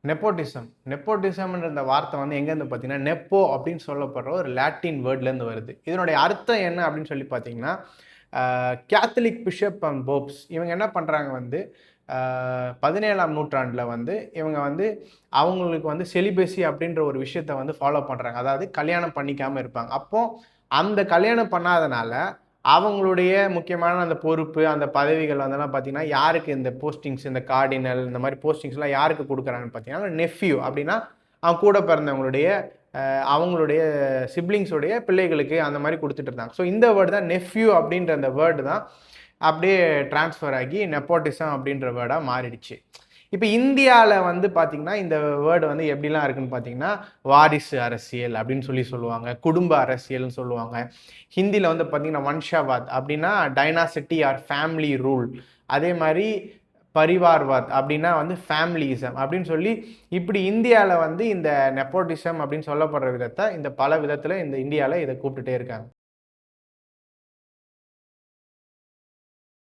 நெப்போட்டிசம்ன்ற இந்த வார்த்தை வந்து எங்கேருந்து பார்த்தீங்கன்னா, நெப்போ அப்படின்னு சொல்லப்படுற ஒரு லாட்டின் வேர்ட்லேருந்து வருது. இதனுடைய அர்த்தம் என்ன அப்படின்னு சொல்லி பார்த்தீங்கன்னா, கேத்தலிக் பிஷப் அண்ட் போப்ஸ் இவங்க என்ன பண்ணுறாங்க வந்து, 17ஆம் நூற்றாண்டில் வந்து இவங்க வந்து அவங்களுக்கு வந்து செலிபஸி அப்படின்ற ஒரு விஷயத்த வந்து ஃபாலோ பண்ணுறாங்க. அதாவது கல்யாணம் பண்ணிக்காமல் இருப்பாங்க. அப்போ அந்த கல்யாணம் பண்ணாதனால அவங்களுடைய முக்கியமான அந்த பொறுப்பு, அந்த பதவிகள் அதெல்லாம் பார்த்தீங்கன்னா, யாருக்கு இந்த போஸ்டிங்ஸ் இந்த கார்டினல் இந்த மாரி போஸ்டிங்ஸ்லாம் யாருக்கு குடுக்குறாங்கன்னு பார்த்தீங்கன்னா, நெஃப்யூ அப்படின்னா, அவங்க கூட பிறந்தவங்களுடைய அவங்களுடைய சிப்லிங்ஸுடைய பிள்ளைகளுக்கு அந்த மாரி குடுத்துட்டு இருந்தாங்க. ஸோ இந்த வேர்டு தான் நெஃப்யூ அப்படின்ற அந்த வேர்டு தான் அப்படியே ட்ரான்ஸ்ஃபர் ஆகி நெப்போட்டிசம் அப்படின்ற வேர்டா மாறிடுச்சு. இப்ப இந்தியால வந்து பார்த்தீங்கன்னா, இந்த வேர்டு வந்து எப்படிலாம் இருக்குன்னு பார்த்தீங்கன்னா, வாரிசு அரசியல் அப்படின்னு சொல்லுவாங்க. குடும்ப அரசியல்னு சொல்லுவாங்க. ஹிந்தில வந்து பார்த்தீங்கன்னா, வன்ஷாவாத் அப்படின்னா டைனாசிட்டி ஆர் ஃபேமிலி ரூல். அதே மாரி பரிவார்வாத் அப்படின்னா வந்து ஃபேமிலியிசம் அப்படின்னு சொல்லி, இப்படி இந்தியால வந்து இந்த நெப்போட்டிசம் அப்படின்னு சொல்லப்படுற விதத்த, இந்த பல விதத்துல இந்த இந்தியால இத கூப்பிட்டுட்டே இருக்காங்க.